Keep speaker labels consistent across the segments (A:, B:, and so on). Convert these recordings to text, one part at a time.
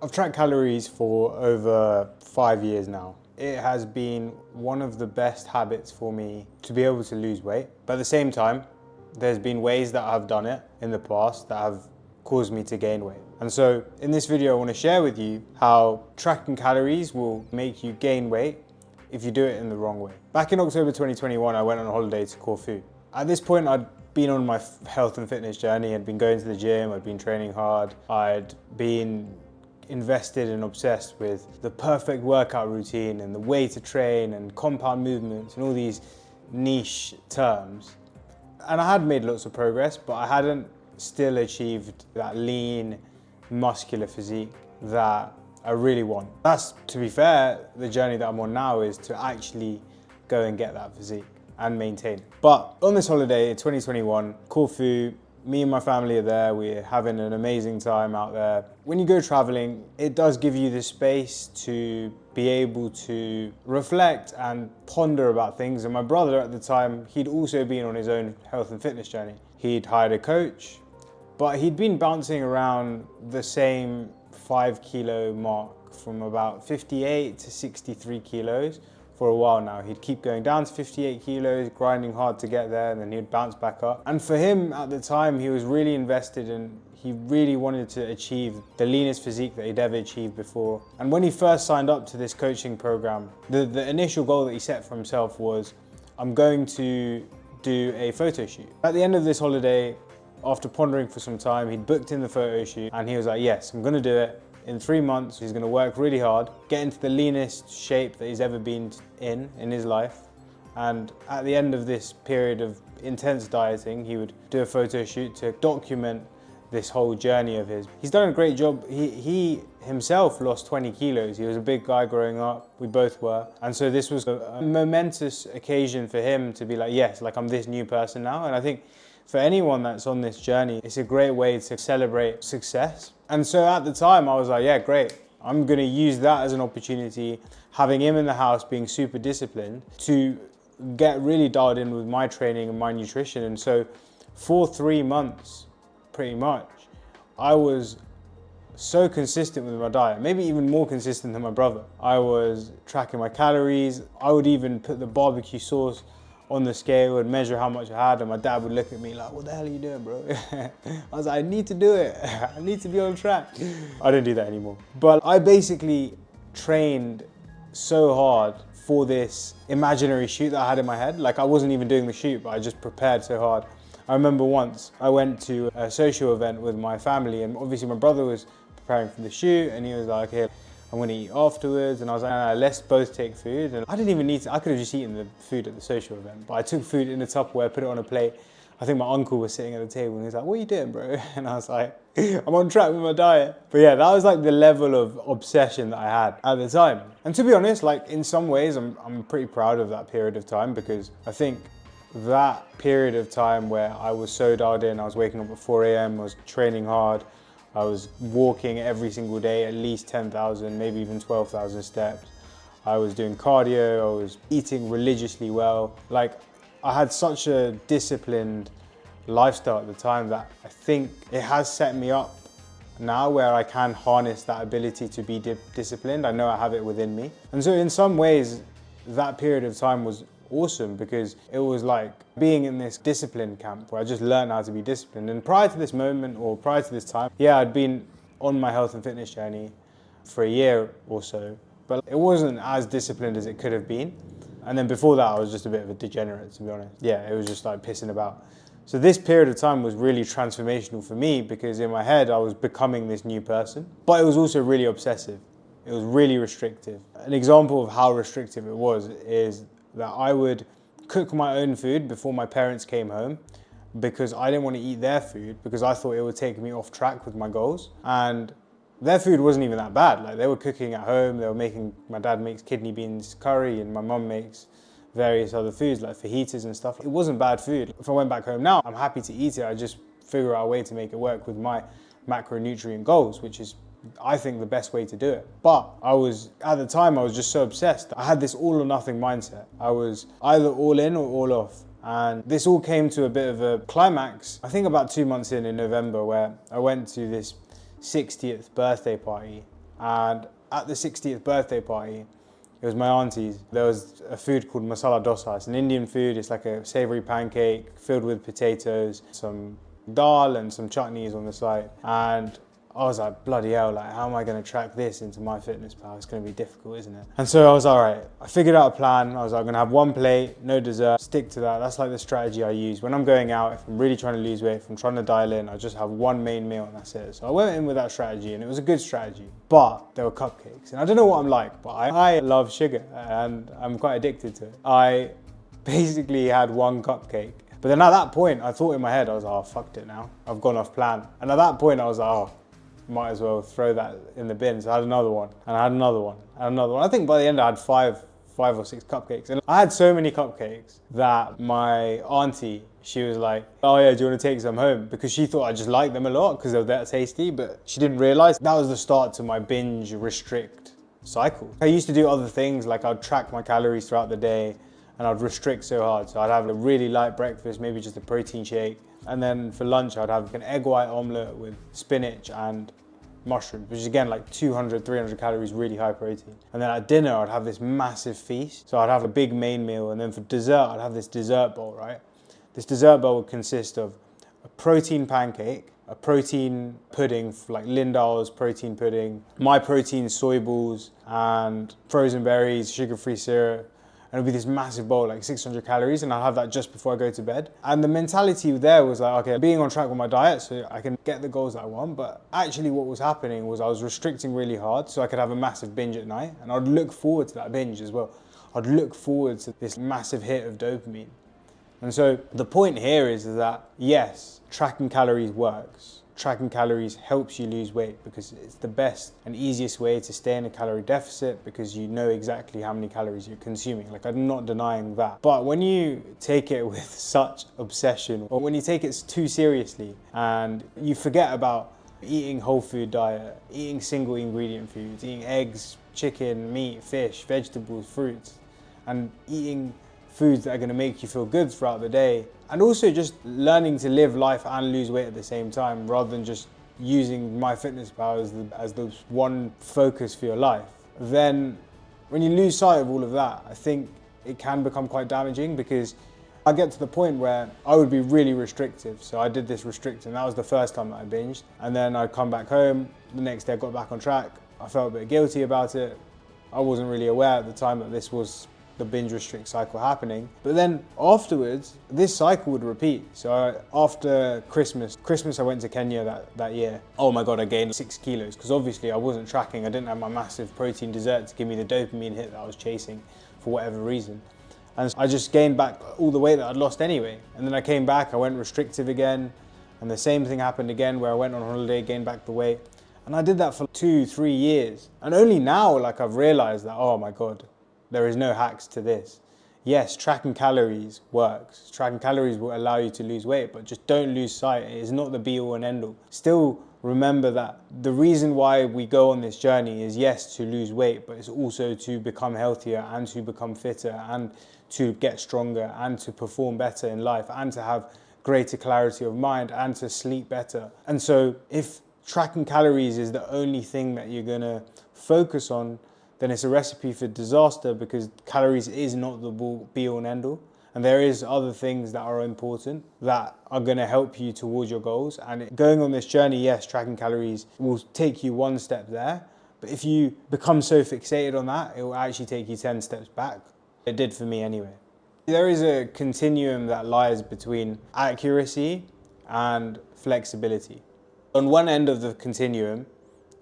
A: I've tracked calories for over 5 years now. It has been one of the best habits for me to be able to lose weight. But at the same time, there's been ways that I've done it in the past that have caused me to gain weight. And so in this video, I want to share with you how tracking calories will make you gain weight if you do it in the wrong way. Back in October 2021, I went on a holiday to Corfu. At this point, I'd been on my health and fitness journey. I'd been going to the gym, I'd been training hard, I'd been invested and obsessed with the perfect workout routine and the way to train and compound movements and all these niche terms. And I had made lots of progress, but I hadn't still achieved that lean, muscular physique that I really want. That's, to be fair, the journey that I'm on now is to actually go and get that physique and maintain it. But on this holiday in 2021, Corfu, me and my family are there, we're having an amazing time out there. When you go traveling, it does give you the space to be able to reflect and ponder about things. And my brother at the time, he'd also been on his own health and fitness journey. He'd hired a coach, but he'd been bouncing around the same 5 kilo mark from about 58 to 63 kilos for a while now. He'd keep going down to 58 kilos, grinding hard to get there, and then he'd bounce back up. And for him at the time, he was really invested and he really wanted to achieve the leanest physique that he'd ever achieved before. And when he first signed up to this coaching program, the initial goal that he set for himself was, I'm going to do a photo shoot. At the end of this holiday, after pondering for some time, he'd booked in the photo shoot and he was like, yes, I'm gonna do it. In 3 months, he's gonna work really hard, get into the leanest shape that he's ever been in his life. And at the end of this period of intense dieting, he would do a photo shoot to document this whole journey of his. He's done a great job. He himself lost 20 kilos. He was a big guy growing up. We both were. And so this was a momentous occasion for him to be like, yes, like I'm this new person now. And I think for anyone that's on this journey, it's a great way to celebrate success. And so at the time, I was like, yeah, great. I'm gonna use that as an opportunity, having him in the house, being super disciplined, to get really dialed in with my training and my nutrition. And so for 3 months, pretty much, I was so consistent with my diet, maybe even more consistent than my brother. I was tracking my calories. I would even put the barbecue sauce on the scale and measure how much I had, and my dad would look at me like, what the hell are you doing, bro? I was like, I need to do it. I need to be on track. I don't do that anymore. But I basically trained so hard for this imaginary shoot that I had in my head. Like I wasn't even doing the shoot, but I just prepared so hard. I remember once I went to a social event with my family, and obviously my brother was preparing for the shoot, and he was like, okay, I'm gonna eat afterwards. And I was like, nah, let's both take food. And I didn't even need to, I could have just eaten the food at the social event, but I took food in a Tupperware, put it on a plate. I think my uncle was sitting at the table and he was like, what are you doing, bro? And I was like, I'm on track with my diet. But yeah, that was like the level of obsession that I had at the time. And to be honest, like in some ways, I'm pretty proud of that period of time, because I think that period of time where I was so dialed in, I was waking up at 4 a.m., I was training hard, I was walking every single day, at least 10,000, maybe even 12,000 steps. I was doing cardio, I was eating religiously well. Like, I had such a disciplined lifestyle at the time that I think it has set me up now where I can harness that ability to be disciplined. I know I have it within me. And so in some ways, that period of time was awesome, because it was like being in this discipline camp where I just learned how to be disciplined. And prior to this moment, or prior to this time, yeah, I'd been on my health and fitness journey for a year or so, but it wasn't as disciplined as it could have been. And then before that, I was just a bit of a degenerate, to be honest. Yeah, it was just like pissing about. So this period of time was really transformational for me, because in my head, I was becoming this new person, but it was also really obsessive. It was really restrictive. An example of how restrictive it was is that I would cook my own food before my parents came home, because I didn't want to eat their food, because I thought it would take me off track with my goals. And their food wasn't even that bad. Like, they were cooking at home, they were making, my dad makes kidney beans curry, and my mum makes various other foods like fajitas and stuff. It wasn't bad food. If I went back home now, I'm happy to eat it. I just figure out a way to make it work with my macronutrient goals, which is, I think, the best way to do it. But at the time, I was just so obsessed. I had this all or nothing mindset. I was either all in or all off. And this all came to a bit of a climax, I think about 2 months in November, where I went to this 60th birthday party. And at the 60th birthday party, it was my auntie's. There was a food called masala dosa. It's an Indian food. It's like a savory pancake filled with potatoes, some dal and some chutneys on the side. And I was like, bloody hell, like, how am I going to track this into MyFitnessPal? It's going to be difficult, isn't it? And so I was all right. I figured out a plan. I was like, I'm going to have one plate, no dessert, stick to that. That's like the strategy I use. When I'm going out, if I'm really trying to lose weight, if I'm trying to dial in, I just have one main meal and that's it. So I went in with that strategy and it was a good strategy, but there were cupcakes. And I don't know what I'm like, but I love sugar and I'm quite addicted to it. I basically had one cupcake. But then at that point, I thought in my head, I was like, oh, fucked it now. I've gone off plan. And at that point, I was like, oh, might as well throw that in the bin. So I had another one, and I had another one, and another one. I think by the end I had five or six cupcakes. And I had so many cupcakes that my auntie, she was like, oh yeah, do you want to take some home? Because she thought I just liked them a lot because they were that tasty, but she didn't realize that was the start to my binge restrict cycle. I used to do other things, like I'd track my calories throughout the day and I'd restrict so hard. So I'd have a really light breakfast, maybe just a protein shake. And then for lunch, I'd have an egg white omelette with spinach and mushrooms, which is again like 200, 300 calories, really high protein. And then at dinner, I'd have this massive feast. So I'd have a big main meal. And then for dessert, I'd have this dessert bowl, right? This dessert bowl would consist of a protein pancake, a protein pudding, like Lindal's protein pudding, my protein soy balls, and frozen berries, sugar-free syrup. And it'd be this massive bowl, like 600 calories, and I'll have that just before I go to bed. And the mentality there was like, okay, being on track with my diet so I can get the goals that I want, but actually what was happening was I was restricting really hard so I could have a massive binge at night, and I'd look forward to that binge as well. I'd look forward to this massive hit of dopamine. And so the point here is that, yes, tracking calories works. Tracking calories helps you lose weight because it's the best and easiest way to stay in a calorie deficit because you know exactly how many calories you're consuming. Like, I'm not denying that. But when you take it with such obsession, or when you take it too seriously and you forget about eating whole food diet, eating single ingredient foods, eating eggs, chicken, meat, fish, vegetables, fruits, and eating foods that are going to make you feel good throughout the day, and also just learning to live life and lose weight at the same time rather than just using MyFitnessPal as the one focus for your life, then when you lose sight of all of that, I think it can become quite damaging because I get to the point where I would be really restrictive. So I did this restricting, that was the first time that I binged, and then I'd come back home, the next day I got back on track, I felt a bit guilty about it. I wasn't really aware at the time that this was the binge restrict cycle happening. But then afterwards, this cycle would repeat. So after Christmas I went to Kenya that year. Oh my God, I gained 6 kilos because obviously I wasn't tracking. I didn't have my massive protein dessert to give me the dopamine hit that I was chasing for whatever reason. And I just gained back all the weight that I'd lost anyway. And then I came back, I went restrictive again. And the same thing happened again where I went on holiday, gained back the weight. And I did that for 2-3 years. And only now, like, I've realized that, oh my God, there is no hacks to this. Yes, tracking calories works. Tracking calories will allow you to lose weight, but just don't lose sight. It is not the be all and end all. Still remember that the reason why we go on this journey is, yes, to lose weight, but it's also to become healthier and to become fitter and to get stronger and to perform better in life and to have greater clarity of mind and to sleep better. And so if tracking calories is the only thing that you're gonna focus on, then it's a recipe for disaster because calories is not the be all and end all. And there is other things that are important that are gonna help you towards your goals. And going on this journey, yes, tracking calories will take you one step there. But if you become so fixated on that, it will actually take you 10 steps back. It did for me anyway. There is a continuum that lies between accuracy and flexibility. On one end of the continuum,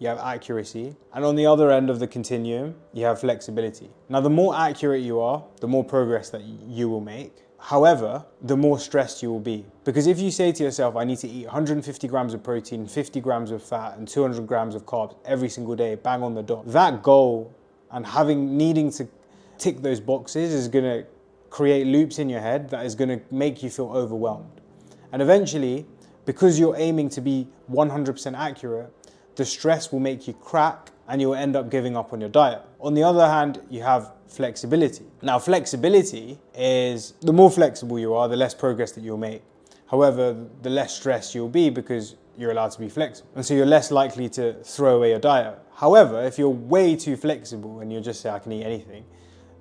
A: you have accuracy, and on the other end of the continuum, you have flexibility. Now, the more accurate you are, the more progress that you will make. However, the more stressed you will be. Because if you say to yourself, I need to eat 150 grams of protein, 50 grams of fat, and 200 grams of carbs every single day, bang on the dot, that goal and needing to tick those boxes is gonna create loops in your head that is gonna make you feel overwhelmed. And eventually, because you're aiming to be 100% accurate, the stress will make you crack and you'll end up giving up on your diet. On the other hand, you have flexibility. Now, flexibility is, the more flexible you are, the less progress that you'll make. However, the less stressed you'll be because you're allowed to be flexible. And so you're less likely to throw away your diet. However, if you're way too flexible and you just say, I can eat anything,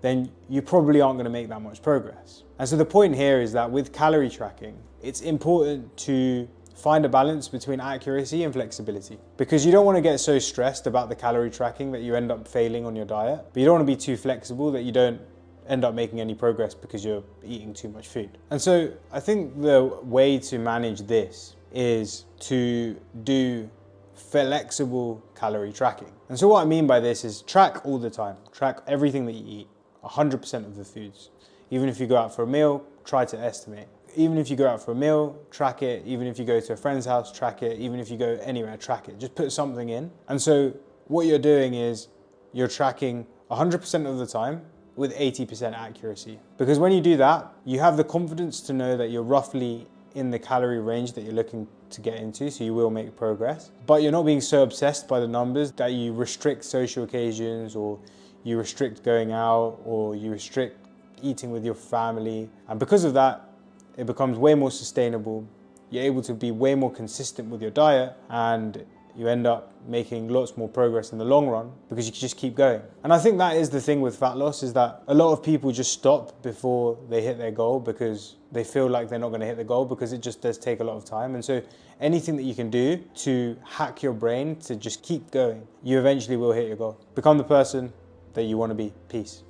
A: then you probably aren't going to make that much progress. And so the point here is that with calorie tracking, it's important to find a balance between accuracy and flexibility, because you don't want to get so stressed about the calorie tracking that you end up failing on your diet, but you don't want to be too flexible that you don't end up making any progress because you're eating too much food. And so I think the way to manage this is to do flexible calorie tracking. And so what I mean by this is track all the time, track everything that you eat, 100% of the foods. Even if you go out for a meal, try to estimate. Even if you go out for a meal, track it. Even if you go to a friend's house, track it. Even if you go anywhere, track it. Just put something in. And so what you're doing is you're tracking 100% of the time with 80% accuracy. Because when you do that, you have the confidence to know that you're roughly in the calorie range that you're looking to get into, so you will make progress. But you're not being so obsessed by the numbers that you restrict social occasions, or you restrict going out, or you restrict eating with your family. And because of that, it becomes way more sustainable. You're able to be way more consistent with your diet, and you end up making lots more progress in the long run because you can just keep going. And I think that is the thing with fat loss, is that a lot of people just stop before they hit their goal because they feel like they're not going to hit the goal, because it just does take a lot of time. And so anything that you can do to hack your brain to just keep going, you eventually will hit your goal. Become the person that you want to be. Peace.